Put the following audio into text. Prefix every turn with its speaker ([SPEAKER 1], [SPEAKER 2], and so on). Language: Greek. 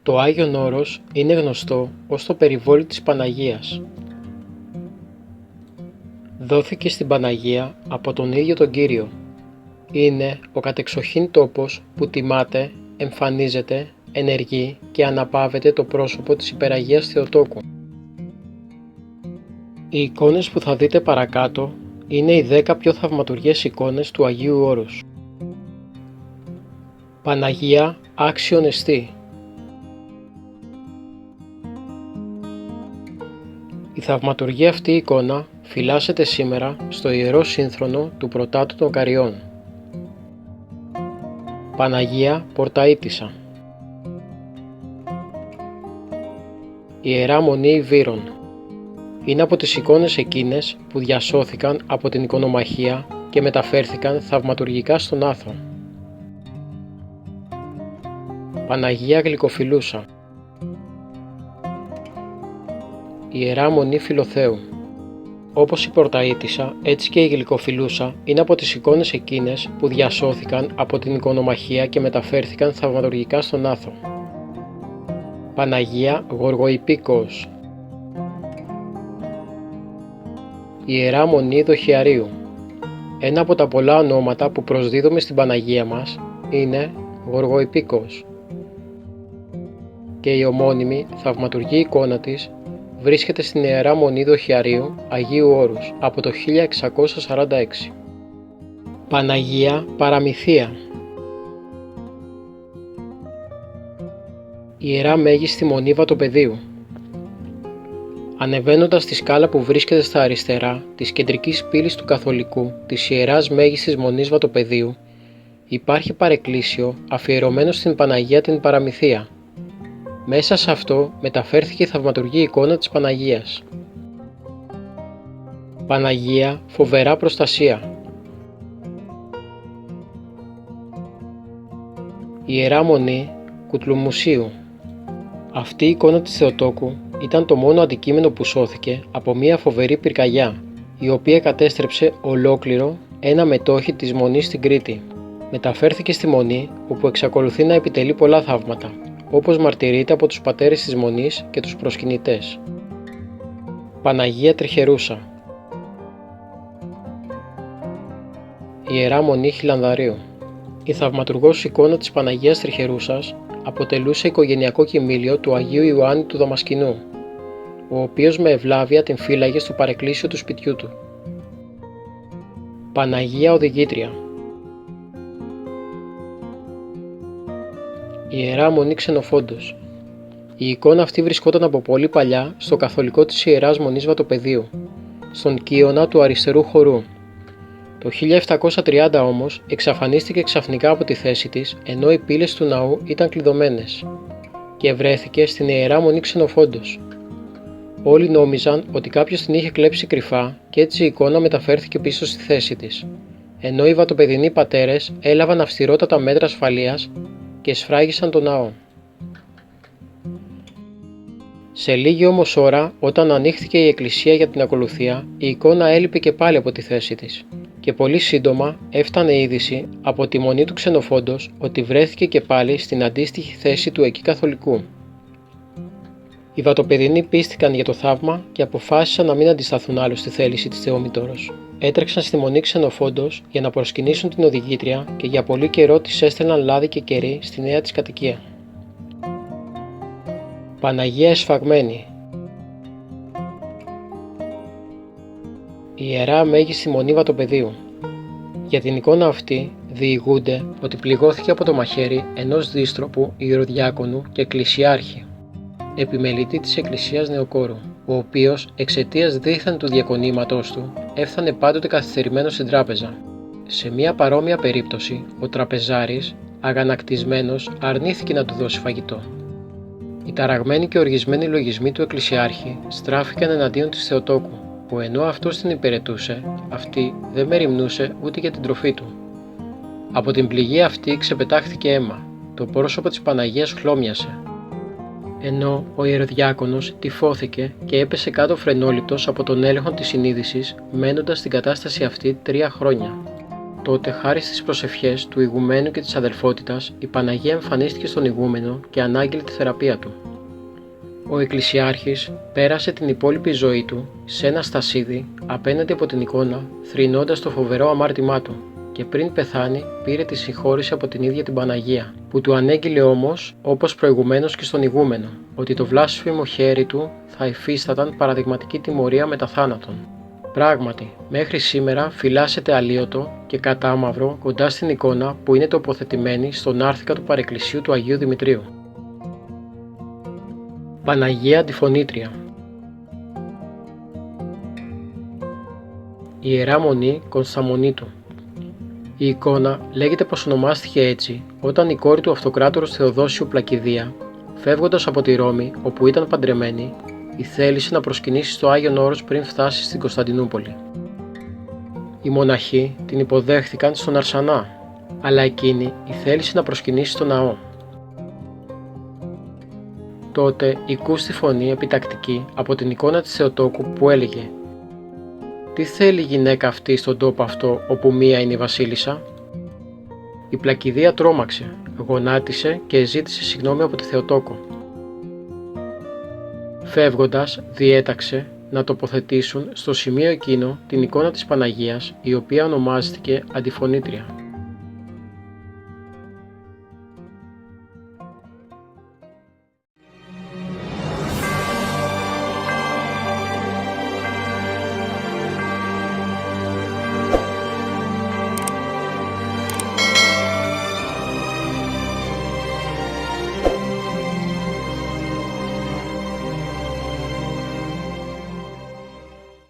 [SPEAKER 1] Το Άγιον Όρος είναι γνωστό ως το περιβόλι της Παναγίας. Δόθηκε στην Παναγία από τον ίδιο τον Κύριο. Είναι ο κατεξοχήν τόπος που τιμάται, εμφανίζεται, ενεργεί και αναπαύεται το πρόσωπο της Υπεραγίας Θεοτόκου. Οι εικόνες που θα δείτε παρακάτω είναι οι 10 πιο θαυματουργές εικόνες του Αγίου Όρους. Παναγία άξιον εστί. Η θαυματουργή αυτή εικόνα φυλάσσεται σήμερα στο Ιερό Σύνθρονο του Πρωτάτου των Καριών. Παναγία Πορταΐτισσα. Ιερά Μονή Ιβύρων. Είναι από τις εικόνες εκείνες που διασώθηκαν από την εικονομαχία και μεταφέρθηκαν θαυματουργικά στον άθρο. Παναγία Γλυκοφιλούσα. Ιερά Μονή Φιλοθέου. Όπως η Πορταΐτισσα, έτσι και η Γλυκοφιλούσα είναι από τις εικόνες εκείνες που διασώθηκαν από την εικονομαχία και μεταφέρθηκαν θαυματουργικά στον άθρο. Παναγία Γοργοϊπίκοος. Ιερά Μονή Δοχιαρίου. Ένα από τα πολλά ονόματα που προσδίδουμε στην Παναγία μας είναι Γοργοϊπίκοος και η ομώνυμη θαυματουργή εικόνα της βρίσκεται στην Ιερά Μονή Δοχιαρίου Αγίου Όρους από το 1646. Παναγία Παραμυθία. Ιερά Μέγιστη Μονή Βατοπεδίου. Ανεβαίνοντας τη σκάλα που βρίσκεται στα αριστερά της κεντρικής πύλης του Καθολικού της Ιεράς Μέγιστης Μονής Βατοπεδίου υπάρχει παρεκκλήσιο αφιερωμένο στην Παναγία την Παραμυθία. Μέσα σε αυτό μεταφέρθηκε η θαυματουργή εικόνα της Παναγίας. Παναγία Φοβερά Προστασία. Ιερά Μονή Κουτλουμουσίου. Αυτή η εικόνα της Θεοτόκου ήταν το μόνο αντικείμενο που σώθηκε από μια φοβερή πυρκαγιά, η οποία κατέστρεψε ολόκληρο ένα μετόχι της Μονής στην Κρήτη. Μεταφέρθηκε στη Μονή, όπου εξακολουθεί να επιτελεί πολλά θαύματα, όπως μαρτυρείται από τους πατέρες της Μονής και τους προσκυνητές. Παναγία Τριχερούσα. Ιερά Μονή Χιλανδαρίου. Η θαυματουργός εικόνα της Παναγίας Τριχερούσας αποτελούσε οικογενειακό κοιμήλιο του Αγίου Ιωάννη του Δαμασκηνού, ο οποίος με ευλάβεια την φύλαγε στο παρεκκλήσιο του σπιτιού του. Παναγία Οδηγήτρια. Ιερά Μονή Ξενοφόντος. Η εικόνα αυτή βρισκόταν από πολύ παλιά στο καθολικό της Ιεράς Μονής Βατοπεδίου, στον κύωνα του αριστερού χορού. Το 1730 όμως εξαφανίστηκε ξαφνικά από τη θέση της, ενώ οι πύλες του ναού ήταν κλειδωμένες και βρέθηκε στην Ιερά Μονή Ξενοφόντος. Όλοι νόμιζαν ότι κάποιος την είχε κλέψει κρυφά και έτσι η εικόνα μεταφέρθηκε πίσω στη θέση της, ενώ οι βατοπεδινοί πατέρες έλαβαν αυστηρότατα μέτρα ασφαλείας και σφράγισαν τον ναό. Σε λίγη όμως ώρα, όταν ανοίχθηκε η εκκλησία για την ακολουθία, η εικόνα έλειπε και πάλι από τη θέση της και πολύ σύντομα έφτανε η είδηση από τη Μονή του Ξενοφόντος ότι βρέθηκε και πάλι στην αντίστοιχη θέση του εκεί καθολικού. Οι βατοπεδινοί πίστηκαν για το θαύμα και αποφάσισαν να μην αντισταθούν άλλο στη θέληση της Θεομητόρος. Έτρεξαν στη Μονή Ξενοφόντος για να προσκυνήσουν την οδηγήτρια και για πολύ καιρό της έστελναν λάδι και κερί στη νέα της κατοικία. Παναγία Εσφαγμένη. Ιερά Μέγιστη Μονή Βατοπεδίου. Για την εικόνα αυτή διηγούνται ότι πληγώθηκε από το μαχαίρι ενός δίστροπου ιεροδιάκονου και εκκλησιάρχη, επιμελητή της Εκκλησίας Νεοκόρου, ο οποίος εξαιτίας δήθεν του διακονήματός του έφτανε πάντοτε καθυστερημένος στην τράπεζα. Σε μια παρόμοια περίπτωση, ο τραπεζάρης, αγανακτισμένος, αρνήθηκε να του δώσει φαγητό. Οι ταραγμένοι και οργισμένοι λογισμοί του εκκλησιάρχη στράφηκαν εναντίον της Θεοτόκου, που ενώ αυτός την υπηρετούσε, αυτή δεν μεριμνούσε ούτε για την τροφή του. Από την πληγή αυτή ξεπετάχθηκε αίμα, το πρόσωπο της Παναγίας χλώμιασε, ενώ ο ιεροδιάκονος τυφώθηκε και έπεσε κάτω φρενόληπτος από τον έλεγχο της συνείδησης, μένοντας στην κατάσταση αυτή 3 χρόνια. Τότε, χάρη στις προσευχές του ηγουμένου και της αδελφότητας, η Παναγία εμφανίστηκε στον ηγούμενο και ανάγγειλε τη θεραπεία του. Ο εκκλησιάρχης πέρασε την υπόλοιπη ζωή του σε ένα στασίδι απέναντι από την εικόνα, θρηνώντας το φοβερό αμάρτημά του, και πριν πεθάνει πήρε τη συγχώρηση από την ίδια την Παναγία, που του ανέγγειλε όμως, όπως προηγουμένως και στον ηγούμενο, ότι το βλάσφημο χέρι του θα υφίσταταν παραδειγματική τιμωρία μετά θάνατον. Πράγματι, μέχρι σήμερα φυλάσσεται αλλίωτο και κατάμαυρο κοντά στην εικόνα που είναι τοποθετημένη στον άρθικα του παρεκκλησίου του Αγίου Δημητρίου. Παναγία Αντιφωνήτρια. Ιερά Μονή Κωνσταμονίτου. Η εικόνα λέγεται πως ονομάστηκε έτσι όταν η κόρη του αυτοκράτορος Θεοδόσιου Πλακιδία, φεύγοντας από τη Ρώμη όπου ήταν παντρεμένη, θέλησε να προσκυνήσει στο Άγιον Όρος πριν φτάσει στην Κωνσταντινούπολη. Οι μοναχοί την υποδέχθηκαν στον Αρσανά, αλλά εκείνη θέλησε να προσκυνήσει στο ναό. Τότε ηκούστη φωνή επιτακτική από την εικόνα της Θεοτόκου που έλεγε «Τι θέλει η γυναίκα αυτή στον τόπο αυτό όπου μία είναι η βασίλισσα?» Η Πλακιδία τρόμαξε, γονάτισε και ζήτησε συγγνώμη από τη Θεοτόκο. Φεύγοντας, διέταξε να τοποθετήσουν στο σημείο εκείνο την εικόνα της Παναγίας, η οποία ονομάστηκε Αντιφωνήτρια.